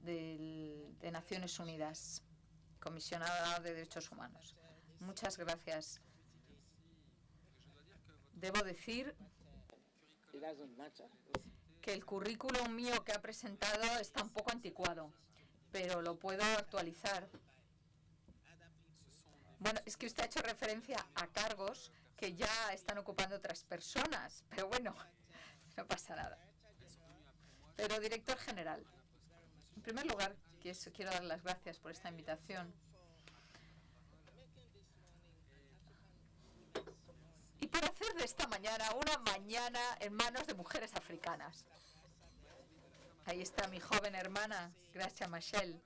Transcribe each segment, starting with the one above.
de Naciones Unidas, comisionada de Derechos Humanos. Muchas gracias. Debo decir que el currículum mío que ha presentado está un poco anticuado, pero lo puedo actualizar. Bueno, es que usted ha hecho referencia a cargos que ya están ocupando otras personas, pero bueno, no pasa nada. Pero, director general, en primer lugar, quiero dar las gracias por esta invitación. Y por hacer de esta mañana una mañana en manos de mujeres africanas. Ahí está mi joven hermana, Gracia Machel,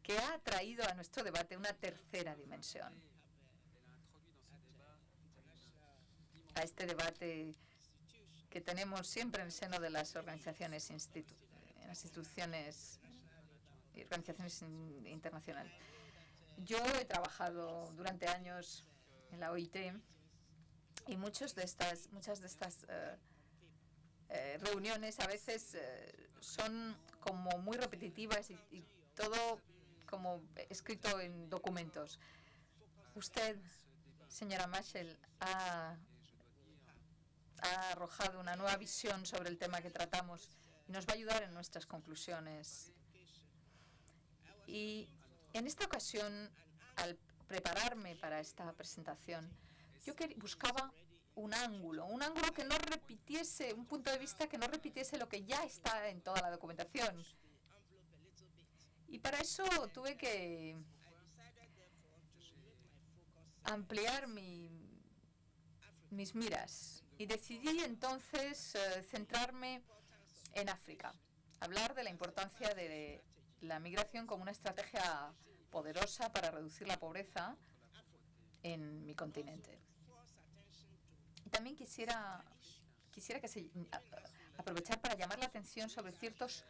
que ha traído a nuestro debate una tercera dimensión. A este debate que tenemos siempre en el seno de las organizaciones, instituciones y organizaciones internacionales. Yo he trabajado durante años en la OIT y muchas de estas reuniones a veces son como muy repetitivas y todo como escrito en documentos. Usted, señora Machel, ha arrojado una nueva visión sobre el tema que tratamos y nos va a ayudar en nuestras conclusiones. Y en esta ocasión, al prepararme para esta presentación, yo buscaba un ángulo que no repitiese, un punto de vista que no repitiese lo que ya está en toda la documentación. Y para eso tuve que ampliar mis miras y decidí entonces centrarme en África, hablar de la importancia de la migración como una estrategia poderosa para reducir la pobreza en mi continente. Y también quisiera aprovechar para llamar la atención sobre ciertos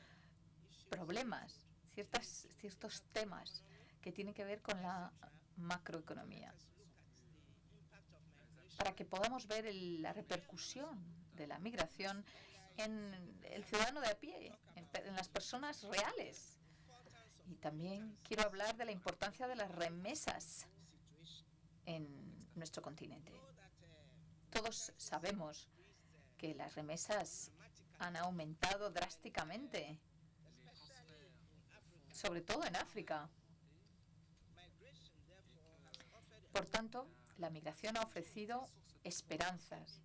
problemas, ciertos temas que tienen que ver con la macroeconomía, para que podamos ver la repercusión de la migración en el ciudadano de a pie, en las personas reales. Y también quiero hablar de la importancia de las remesas en nuestro continente. Todos sabemos que las remesas han aumentado drásticamente, sobre todo en África. Por tanto, la migración ha ofrecido esperanzas,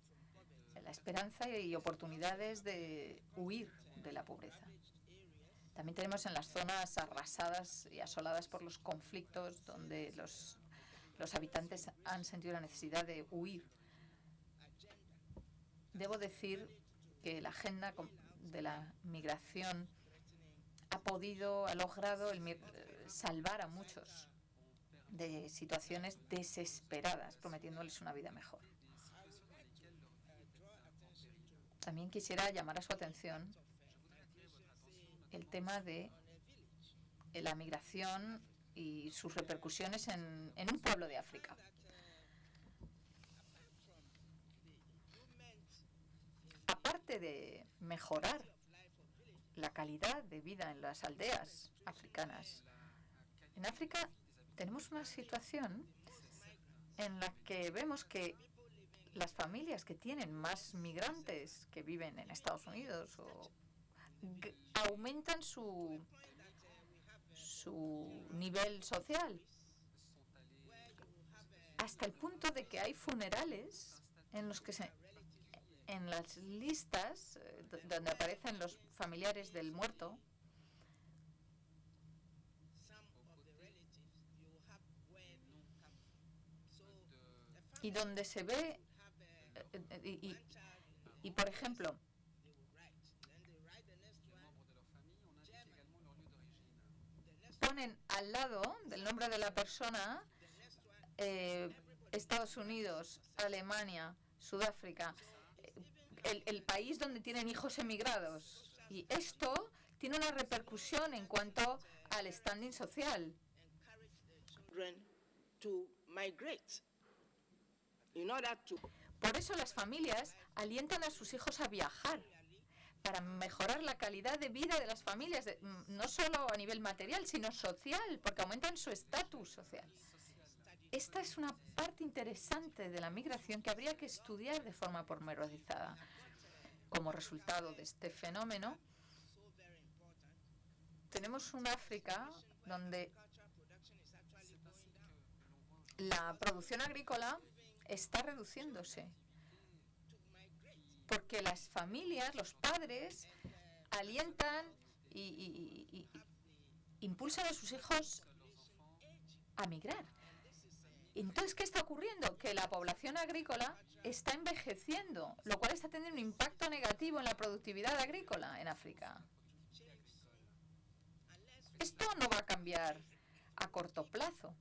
la esperanza y oportunidades de huir de la pobreza. También tenemos en las zonas arrasadas y asoladas por los conflictos, donde los habitantes han sentido la necesidad de huir. Debo decir que la agenda de la migración ha logrado salvar a muchos de situaciones desesperadas, prometiéndoles una vida mejor. También quisiera llamar a su atención el tema de la migración y sus repercusiones en un pueblo de África. Aparte de mejorar la calidad de vida en las aldeas africanas, en África tenemos una situación en la que vemos que las familias que tienen más migrantes que viven en Estados Unidos aumentan su nivel social, hasta el punto de que hay funerales en los que en las listas donde aparecen los familiares del muerto, y donde se ve y por ejemplo, ponen al lado del nombre de la persona Estados Unidos, Alemania, Sudáfrica, el país donde tienen hijos emigrados. Y esto tiene una repercusión en cuanto al standing social. Por eso las familias alientan a sus hijos a viajar, para mejorar la calidad de vida de las familias, no solo a nivel material, sino social, porque aumentan su estatus social. Esta es una parte interesante de la migración que habría que estudiar de forma pormenorizada. Como resultado de este fenómeno, tenemos un África donde la producción agrícola está reduciéndose, porque las familias, los padres, alientan y impulsan a sus hijos a migrar. Entonces, ¿qué está ocurriendo? Que la población agrícola está envejeciendo, lo cual está teniendo un impacto negativo en la productividad agrícola en África. Esto no va a cambiar a corto plazo,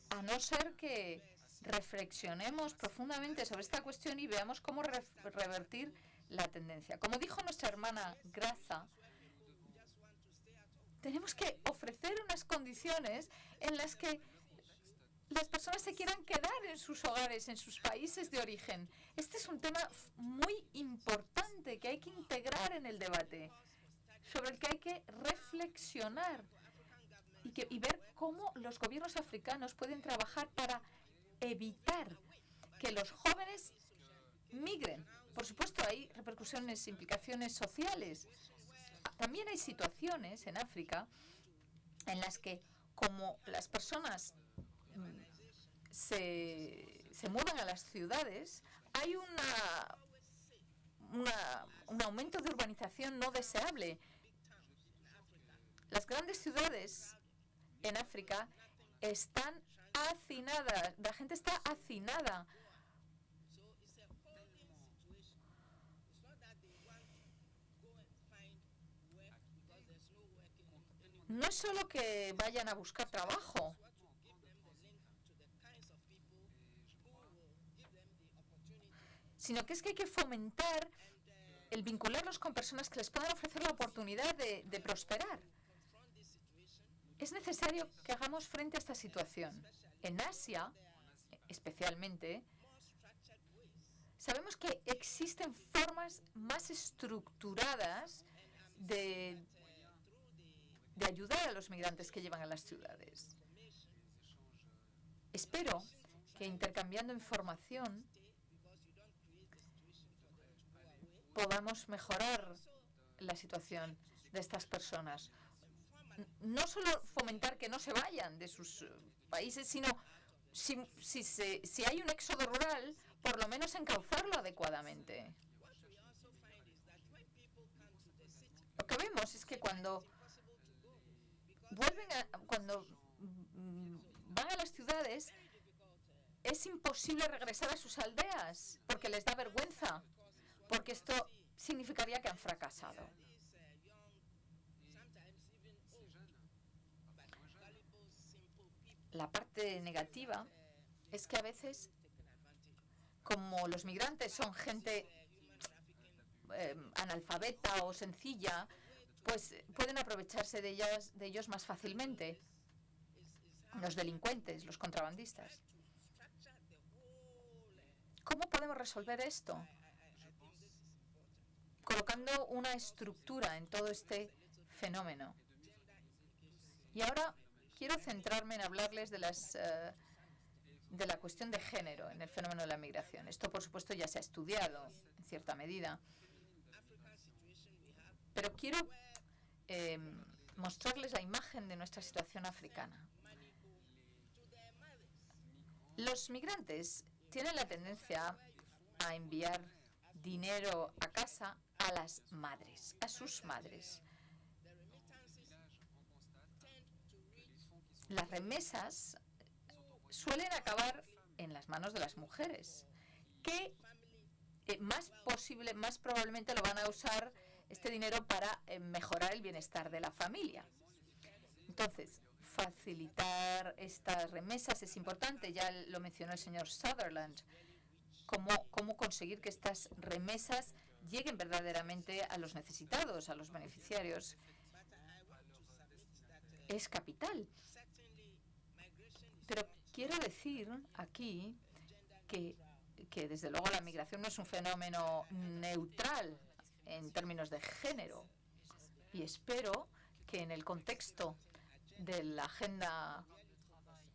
a no ser que reflexionemos profundamente sobre esta cuestión y veamos cómo revertir la tendencia. Como dijo nuestra hermana Graza, tenemos que ofrecer unas condiciones en las que las personas se quieran quedar en sus hogares, en sus países de origen. Este es un tema muy importante que hay que integrar en el debate, sobre el que hay que reflexionar y ver cómo los gobiernos africanos pueden trabajar para evitar que los jóvenes migren. Por supuesto, hay repercusiones, implicaciones sociales. También hay situaciones en África en las que, como las personas se mudan a las ciudades, hay un aumento de urbanización no deseable. Las grandes ciudades en África están hacinadas, la gente está hacinada. No es solo que vayan a buscar trabajo, sino que es que hay que fomentar el vincularlos con personas que les puedan ofrecer la oportunidad de prosperar. Es necesario que hagamos frente a esta situación. En Asia, especialmente, sabemos que existen formas más estructuradas de ayudar a los migrantes que llevan a las ciudades. Espero que intercambiando información podamos mejorar la situación de estas personas. No solo fomentar que no se vayan de sus países, sino si hay un éxodo rural, por lo menos encauzarlo adecuadamente. Lo que vemos es que cuando van a las ciudades, es imposible regresar a sus aldeas porque les da vergüenza, porque esto significaría que han fracasado. La parte negativa es que a veces, como los migrantes son gente analfabeta o sencilla, pues pueden aprovecharse de ellos más fácilmente. Los delincuentes, los contrabandistas. ¿Cómo podemos resolver esto? Colocando una estructura en todo este fenómeno. Y ahora quiero centrarme en hablarles de la cuestión de género en el fenómeno de la migración. Esto, por supuesto, ya se ha estudiado en cierta medida. Pero quiero mostrarles la imagen de nuestra situación africana. Los migrantes tienen la tendencia a enviar dinero a casa a las madres, a sus madres. Las remesas suelen acabar en las manos de las mujeres, que más probablemente lo van a usar este dinero para mejorar el bienestar de la familia. Entonces, facilitar estas remesas es importante, ya lo mencionó el señor Sutherland, cómo conseguir que estas remesas lleguen verdaderamente a los necesitados, a los beneficiarios. Es capital. Pero quiero decir aquí que desde luego la migración no es un fenómeno neutral en términos de género. Y espero que en el contexto de la Agenda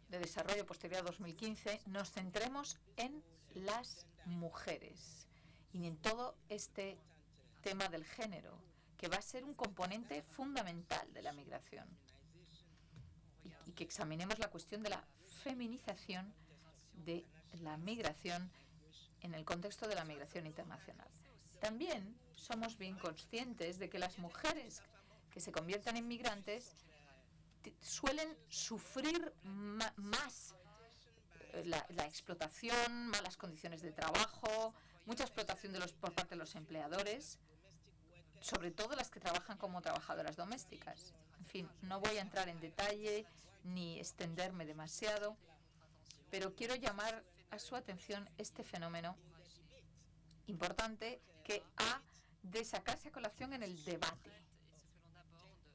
de Desarrollo Posterior a 2015 nos centremos en las mujeres y en todo este tema del género, que va a ser un componente fundamental de la migración. Y que examinemos la cuestión de la feminización de la migración en el contexto de la migración internacional. También somos bien conscientes de que las mujeres que se convierten en migrantes suelen sufrir más la explotación, malas condiciones de trabajo, mucha explotación por parte de los empleadores, sobre todo las que trabajan como trabajadoras domésticas. En fin, no voy a entrar en detalle ni extenderme demasiado, pero quiero llamar a su atención este fenómeno importante que ha de sacarse a colación en el debate,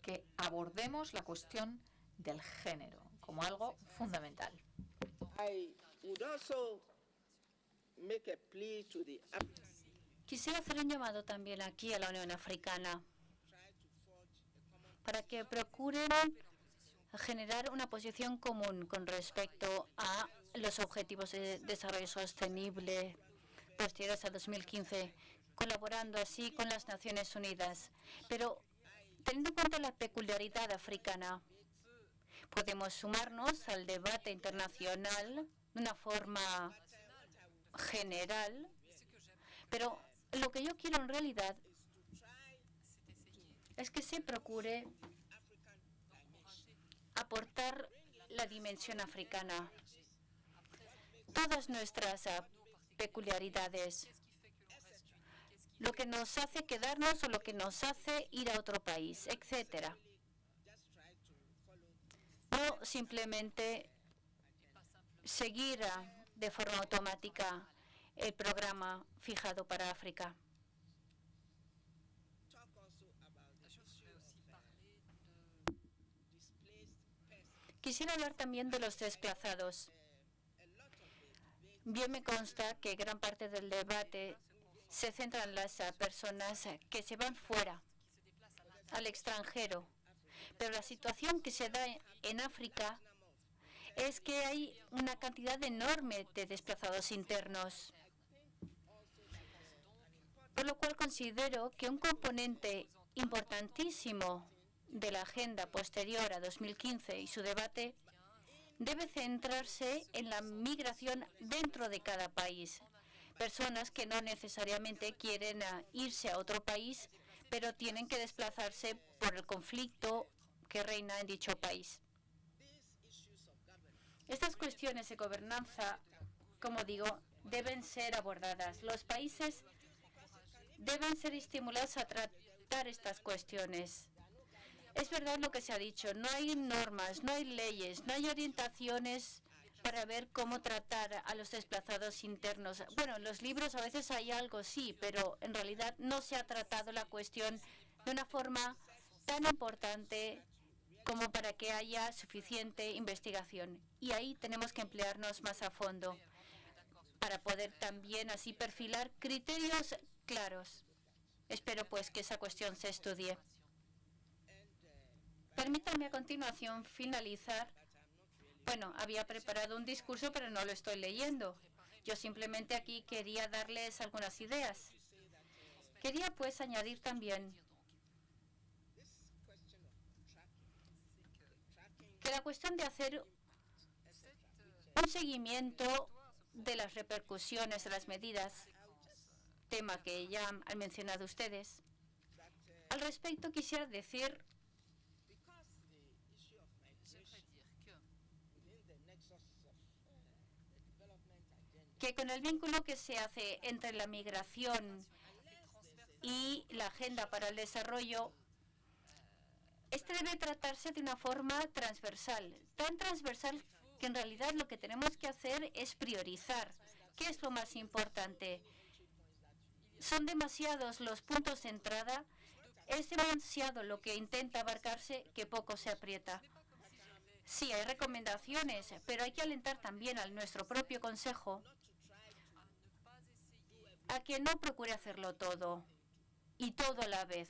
que abordemos la cuestión del género como algo fundamental. Quisiera hacer un llamado también aquí a la Unión Africana para que procuren generar una posición común con respecto a los objetivos de desarrollo sostenible posteriores a 2015, colaborando así con las Naciones Unidas. Pero teniendo en cuenta la peculiaridad africana, podemos sumarnos al debate internacional de una forma general, pero lo que yo quiero en realidad es que se procure aportar la dimensión africana, todas nuestras peculiaridades, lo que nos hace quedarnos o lo que nos hace ir a otro país, etcétera. No simplemente seguir de forma automática el programa fijado para África. Quisiera hablar también de los desplazados. Bien me consta que gran parte del debate se centra en las personas que se van fuera, al extranjero. Pero la situación que se da en África es que hay una cantidad enorme de desplazados internos. Por lo cual considero que un componente importantísimo de la agenda posterior a 2015 y su debate debe centrarse en la migración dentro de cada país. Personas que no necesariamente quieren irse a otro país, pero tienen que desplazarse por el conflicto que reina en dicho país. Estas cuestiones de gobernanza, como digo, deben ser abordadas. Los países deben ser estimulados a tratar estas cuestiones. Es verdad lo que se ha dicho, no hay normas, no hay leyes, no hay orientaciones para ver cómo tratar a los desplazados internos. Bueno, en los libros a veces hay algo, sí, pero en realidad no se ha tratado la cuestión de una forma tan importante como para que haya suficiente investigación. Y ahí tenemos que emplearnos más a fondo para poder también así perfilar criterios claros. Espero pues que esa cuestión se estudie. Permítanme a continuación finalizar. Bueno, había preparado un discurso, pero no lo estoy leyendo. Yo simplemente aquí quería darles algunas ideas. Quería pues añadir también que la cuestión de hacer un seguimiento de las repercusiones de las medidas, tema que ya han mencionado ustedes, al respecto quisiera decir que con el vínculo que se hace entre la migración y la Agenda para el Desarrollo, este debe tratarse de una forma transversal, tan transversal que en realidad lo que tenemos que hacer es priorizar. ¿Qué es lo más importante? Son demasiados los puntos de entrada, es demasiado lo que intenta abarcarse que poco se aprieta. Sí, hay recomendaciones, pero hay que alentar también a nuestro propio Consejo a que no procure hacerlo todo. y todo a la vez.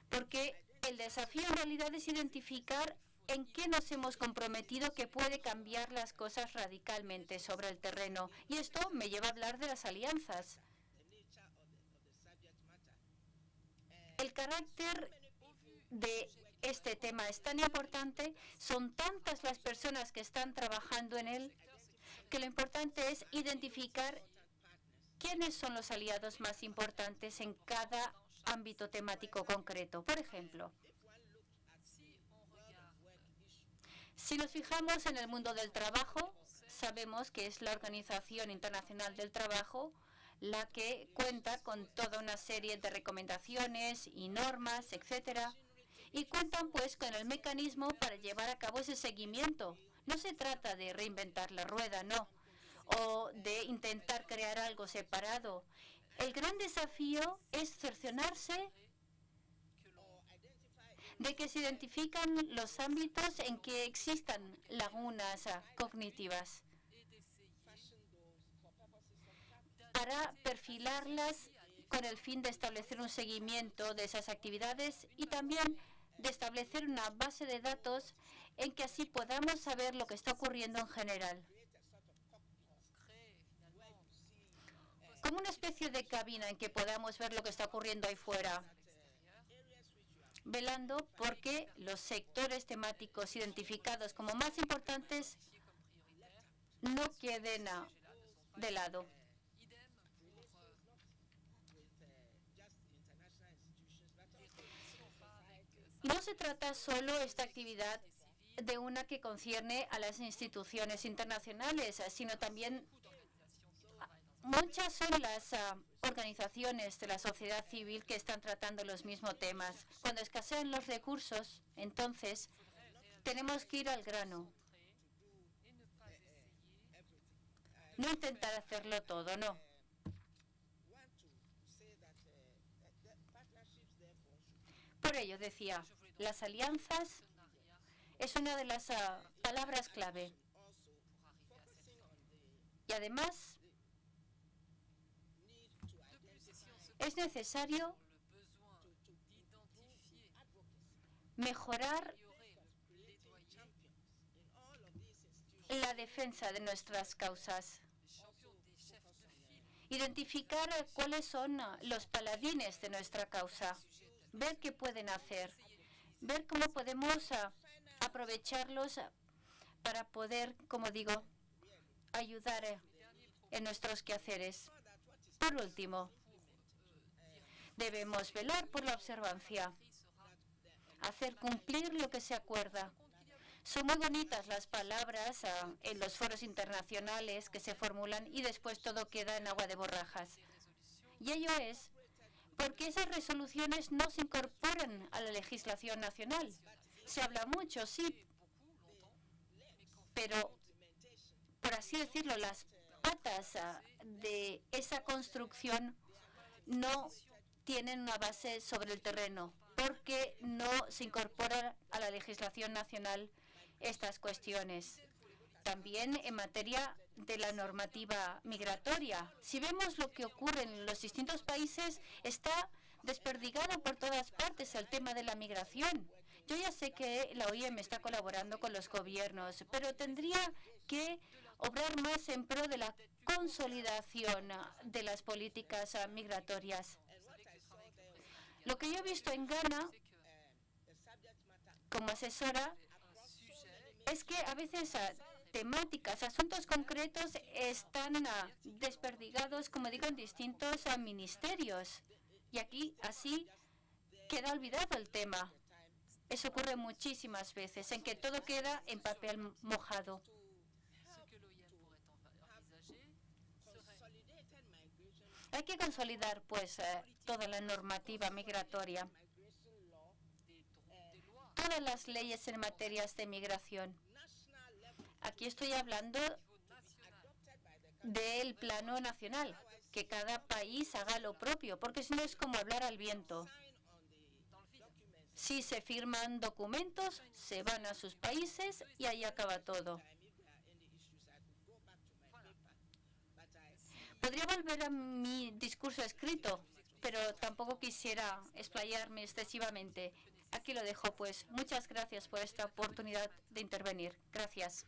Porque el desafío en realidad es identificar en qué nos hemos comprometido que puede cambiar las cosas radicalmente sobre el terreno. Y esto me lleva a hablar de las alianzas. El carácter de este tema es tan importante, son tantas las personas que están trabajando en él, que lo importante es identificar quiénes son los aliados más importantes en cada ámbito temático concreto. Por ejemplo, si nos fijamos en el mundo del trabajo, sabemos que es la Organización Internacional del Trabajo la que cuenta con toda una serie de recomendaciones y normas, etcétera, y cuentan pues con el mecanismo para llevar a cabo ese seguimiento. No se trata de reinventar la rueda, no, o de intentar crear algo separado. El gran desafío es cerciorarse de que se identifican los ámbitos en que existan lagunas cognitivas para perfilarlas con el fin de establecer un seguimiento de esas actividades y también de establecer una base de datos en que así podamos saber lo que está ocurriendo en general. Como una especie de cabina en que podamos ver lo que está ocurriendo ahí fuera, velando porque los sectores temáticos identificados como más importantes no queden de lado. No se trata solo esta actividad de una que concierne a las instituciones internacionales, sino también muchas son las organizaciones de la sociedad civil que están tratando los mismos temas. Cuando escasean los recursos, entonces tenemos que ir al grano. No intentar hacerlo todo, no. Por ello, decía, las alianzas es una de las palabras clave. Y además, es necesario mejorar la defensa de nuestras causas. Identificar cuáles son los paladines de nuestra causa. Ver qué pueden hacer. Ver cómo podemos aprovecharlos para poder, como digo, ayudar en nuestros quehaceres. Por último, debemos velar por la observancia, hacer cumplir lo que se acuerda. Son muy bonitas las palabras en los foros internacionales que se formulan y después todo queda en agua de borrajas. Y ello es porque esas resoluciones no se incorporan a la legislación nacional. Se habla mucho, sí, pero, por así decirlo, las patas de esa construcción no tienen una base sobre el terreno, porque no se incorporan a la legislación nacional estas cuestiones. También en materia de la normativa migratoria. Si vemos lo que ocurre en los distintos países, está desperdigado por todas partes el tema de la migración. Yo ya sé que la OIM está colaborando con los gobiernos, pero tendría que obrar más en pro de la consolidación de las políticas migratorias. Lo que yo he visto en Ghana, como asesora, es que a veces temáticas, asuntos concretos están desperdigados, como digo, en distintos ministerios. Y aquí, así, queda olvidado el tema. Eso ocurre muchísimas veces, en que todo queda en papel mojado. Hay que consolidar, pues, toda la normativa migratoria, todas las leyes en materias de migración. Aquí estoy hablando del plano nacional, que cada país haga lo propio, porque si no es como hablar al viento. Si se firman documentos, se van a sus países y ahí acaba todo. Podría volver a mi discurso escrito, pero tampoco quisiera explayarme excesivamente. Aquí lo dejo, pues. Muchas gracias por esta oportunidad de intervenir. Gracias.